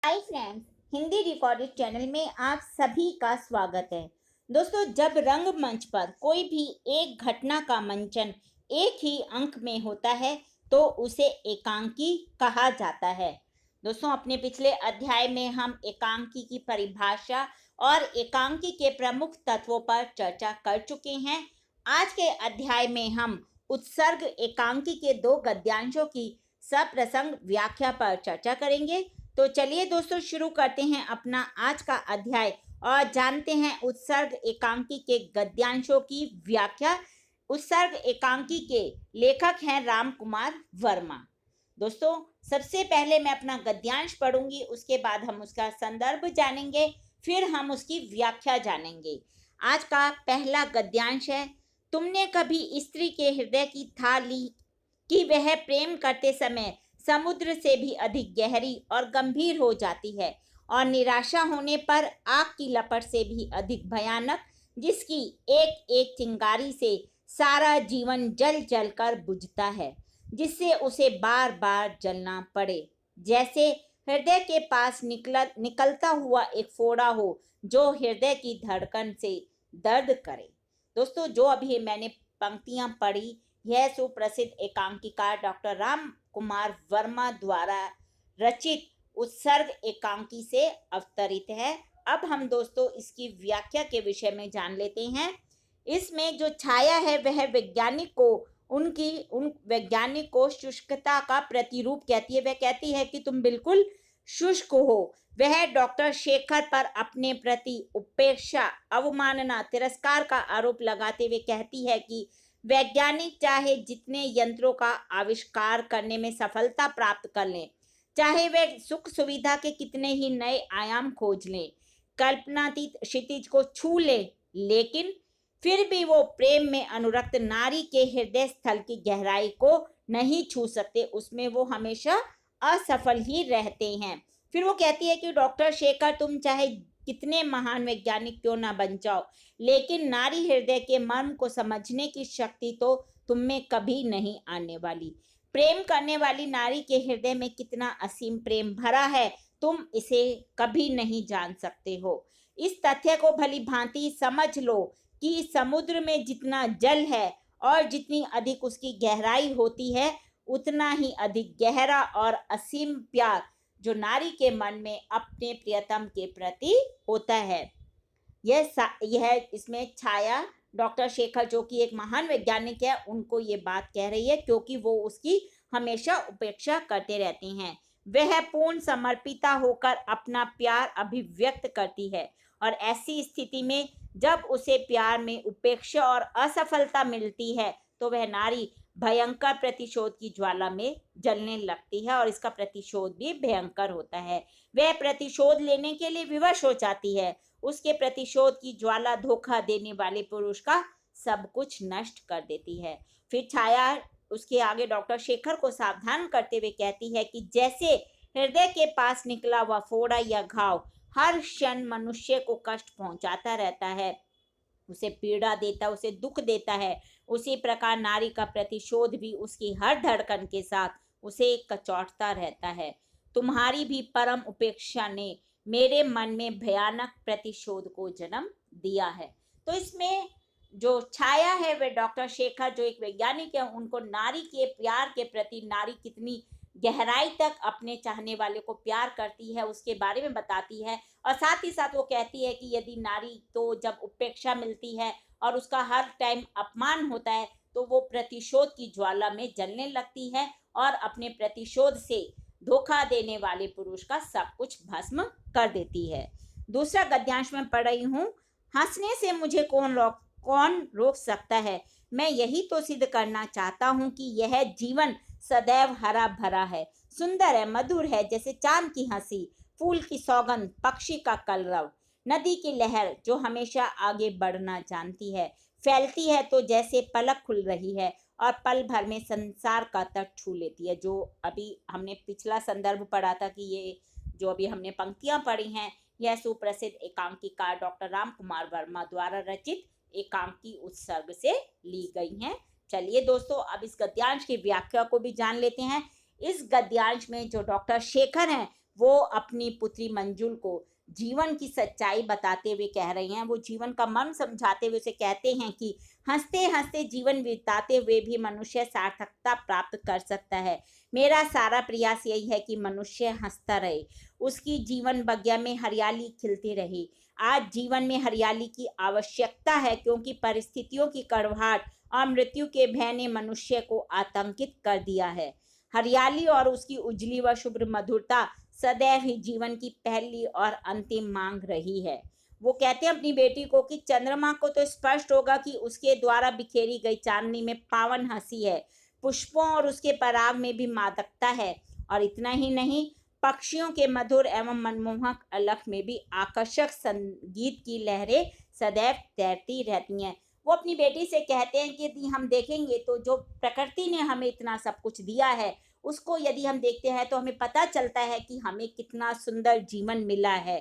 Hi friends, Hindi recorded channel में आप सभी का स्वागत है। दोस्तों, जब रंगमंच पर कोई भी एक घटना का मंचन एक ही अंक में होता है तो उसे एकांकी कहा जाता है। दोस्तों, अपने पिछले अध्याय में हम एकांकी की परिभाषा और एकांकी के प्रमुख तत्वों पर चर्चा कर चुके हैं। आज के अध्याय में हम उत्सर्ग एकांकी के दो गद्यांशों की सप्रसंग व्याख्या पर चर्चा करेंगे। तो चलिए दोस्तों, शुरू करते हैं अपना आज का अध्याय और जानते हैं उत्सर्ग एकांकी के गद्यांशों की व्याख्या। उत्सर्ग एकांकी के लेखक हैं राम कुमार वर्मा। दोस्तों, सबसे पहले मैं अपना गद्यांश पढ़ूंगी, उसके बाद हम उसका संदर्भ जानेंगे, फिर हम उसकी व्याख्या जानेंगे। आज का पहला गद्यांश है। तुमने कभी स्त्री के हृदय की था ली कि वह प्रेम करते समय समुद्र से भी अधिक गहरी और गंभीर हो जाती है और निराशा होने पर आग की लपट से भी अधिक भयानक, जिसकी एक एक चिंगारी से सारा जीवन जल जल कर बुझता है, जिससे उसे बार बार जलना पड़े, जैसे हृदय के पास निकलता हुआ एक फोड़ा हो जो हृदय की धड़कन से दर्द करे। दोस्तों, जो अभी मैंने पंक्तियां पढ़ी, यह सुप्रसिद्ध एकांकीकार डॉक्टर राम कुमार वर्मा द्वारा रचित उत्सर्ग एकांकी से अवतरित है। अब हम दोस्तों इसकी व्याख्या के विषय में जान लेते हैं। इसमें जो छाया है वह उन वैज्ञानिक को शुष्कता का प्रतिरूप कहती है। वह कहती है कि तुम बिल्कुल शुष्क हो। वह डॉक्टर शेखर पर अपने प्रति उपेक्षा, अवमानना, तिरस्कार का आरोप लगाते हुए कहती है कि वैज्ञानिक चाहे जितने यंत्रों का आविष्कार करने में सफलता प्राप्त कर लें, चाहे वे सुख सुविधा के कितने ही नए आयाम खोज लें, कल्पनातीत क्षितिज को छू ले, लेकिन फिर भी वो प्रेम में अनुरक्त नारी के हृदय स्थल की गहराई को नहीं छू सकते। उसमें वो हमेशा असफल ही रहते हैं। फिर वो कहती है कि डॉक्टर शेखर, तुम चाहे कितने महान वैज्ञानिक क्यों ना बन जाओ, लेकिन नारी हृदय के मर्म को समझने की शक्ति तो तुम में कभी नहीं आने वाली। प्रेम करने वाली नारी के हृदय में कितना असीम प्रेम भरा है, तुम इसे कभी नहीं जान सकते हो। इस तथ्य को भली भांति समझ लो कि समुद्र में जितना जल है और जितनी अधिक उसकी गहराई होती है, उतना ही अधिक गहरा और असीम प्यार जो नारी के मन में अपने प्रियतम के प्रति होता है। यह इसमें छाया डॉक्टर शेखर, जो कि एक महान वैज्ञानिक है, उनको ये बात कह रही है, क्योंकि वो उसकी हमेशा उपेक्षा करते रहते हैं। वह पूर्ण समर्पिता होकर अपना प्यार अभिव्यक्त करती है और ऐसी स्थिति में जब उसे प्यार में उपेक्षा और असफलता मिलती है तो वह नारी भयंकर प्रतिशोध की ज्वाला में जलने लगती है और इसका प्रतिशोध भी भयंकर होता है। वह प्रतिशोध लेने के लिए विवश हो जाती है। उसके प्रतिशोध की ज्वाला धोखा देने वाले पुरुष का सब कुछ नष्ट कर देती है। फिर छाया उसके आगे डॉक्टर शेखर को सावधान करते हुए कहती है कि जैसे हृदय के पास निकला हुआ फोड़ा या घाव हर क्षण मनुष्य को कष्ट पहुंचाता रहता है, उसे पीड़ा देता, उसे दुख देता है, उसी प्रकार नारी का प्रतिशोध भी उसकी हर धड़कन के साथ उसे कचौटता रहता है। तुम्हारी भी परम उपेक्षा ने मेरे मन में भयानक प्रतिशोध को जन्म दिया है। तो इसमें जो छाया है वह डॉक्टर शेखर, जो एक वैज्ञानिक है, उनको नारी के प्यार के प्रति, नारी कितनी गहराई तक अपने चाहने वाले को प्यार करती है उसके बारे में बताती है। और साथ ही साथ वो कहती है कि यदि नारी तो जब उपेक्षा मिलती है और उसका हर टाइम अपमान होता है तो वो प्रतिशोध की ज्वाला में जलने लगती है और अपने प्रतिशोध से धोखा देने वाले पुरुष का सब कुछ भस्म कर देती है। दूसरा गद्यांश में पढ़ रही हूँ। हंसने से मुझे कौन रोक सकता है। मैं यही तो सिद्ध करना चाहता हूँ कि यह जीवन सदैव हरा भरा है, सुंदर है, मधुर है, जैसे चांद की हंसी, फूल की सौगंध, पक्षी का कलरव, नदी की लहर जो हमेशा आगे बढ़ना जानती है, फैलती है तो जैसे पलक खुल रही है और पल भर में संसार का तट छू लेती है। जो अभी हमने पिछला संदर्भ पढ़ा था कि ये जो अभी हमने पंक्तियां पढ़ी हैं, यह सुप्रसिद्ध एकांकीकार डॉक्टर राम कुमार वर्मा द्वारा रचित एकांकी उत्सर्ग से ली गई हैं। चलिए दोस्तों, अब इस गद्यांश की व्याख्या को भी जान लेते हैं। इस गद्यांश में जो डॉक्टर शेखर हैं वो अपनी पुत्री मंजुल को जीवन की सच्चाई बताते हुए कह रही हैं, वो जीवन का मर्म समझाते हुए उसे कहते हैं कि हंसते हंसते जीवन बिताते हुए भी मनुष्य सार्थकता प्राप्त कर सकता है। मेरा सारा प्रयास यही है कि मनुष्य हंसता रहे, उसकी जीवन बगिया में हरियाली खिलती रहे। आज जीवन में हरियाली की आवश्यकता है, क्योंकि परिस्थितियों की कड़वाहट और मृत्यु के भय ने मनुष्य को आतंकित कर दिया है। हरियाली और उसकी उजली व शुभ्र मधुरता सदैव ही जीवन की पहली और अंतिम मांग रही है। वो कहते हैं अपनी बेटी को कि चंद्रमा को तो स्पष्ट होगा कि उसके द्वारा बिखेरी गई चांदनी में पावन हंसी है, पुष्पों और उसके पराग में भी मादकता है, और इतना ही नहीं, पक्षियों के मधुर एवं मनमोहक अलख में भी आकर्षक संगीत की लहरें सदैव तैरती रहती हैं। वो अपनी बेटी से कहते हैं कि यदि हम देखेंगे तो जो प्रकृति ने हमें इतना सब कुछ दिया है, उसको यदि हम देखते हैं तो हमें पता चलता है कि हमें कितना सुंदर जीवन मिला है।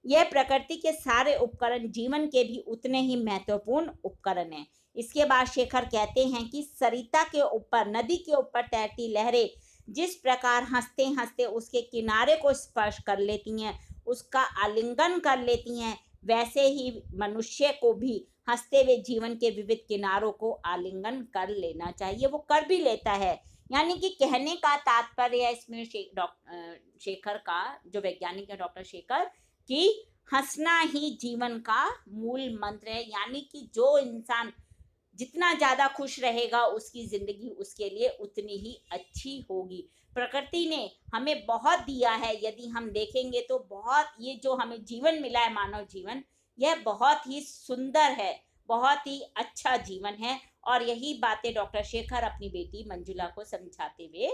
यह प्रकृति के सारे उपकरण जीवन के भी उतने ही महत्वपूर्ण उपकरण हैं। इसके बाद शेखर कहते हैं कि सरिता के ऊपर, नदी के ऊपर तैरती लहरें जिस प्रकार हंसते हंसते उसके किनारे को स्पर्श कर लेती हैं, उसका आलिंगन कर लेती हैं, वैसे ही मनुष्य को भी हंसते हुए जीवन के विविध किनारों को आलिंगन कर लेना चाहिए। वो कर भी लेता है। यानी कि कहने का तात्पर्य है इसमें शेखर का, जो वैज्ञानिक है डॉक्टर शेखर, कि हंसना ही जीवन का मूल मंत्र है। यानी कि जो इंसान जितना ज़्यादा खुश रहेगा, उसकी ज़िंदगी उसके लिए उतनी ही अच्छी होगी। प्रकृति ने हमें बहुत दिया है, यदि हम देखेंगे तो बहुत, ये जो हमें जीवन मिला है, मानव जीवन, यह बहुत ही सुंदर है, बहुत ही अच्छा जीवन है। और यही बातें डॉक्टर शेखर अपनी बेटी मंजुला को समझाते हुए,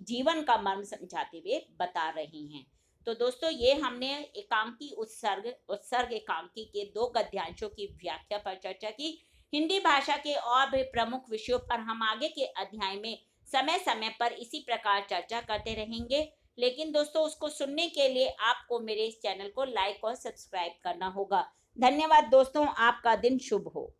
जीवन का मर्म समझाते हुए बता रही हैं। तो दोस्तों, ये हमने एकांकी उत्सर्ग एकांकी के 2 गद्यांशों की व्याख्या पर चर्चा की। हिंदी भाषा के और भी प्रमुख विषयों पर हम आगे के अध्याय में समय समय पर इसी प्रकार चर्चा करते रहेंगे। लेकिन दोस्तों, उसको सुनने के लिए आपको मेरे इस चैनल को लाइक और सब्सक्राइब करना होगा। धन्यवाद दोस्तों, आपका दिन शुभ हो।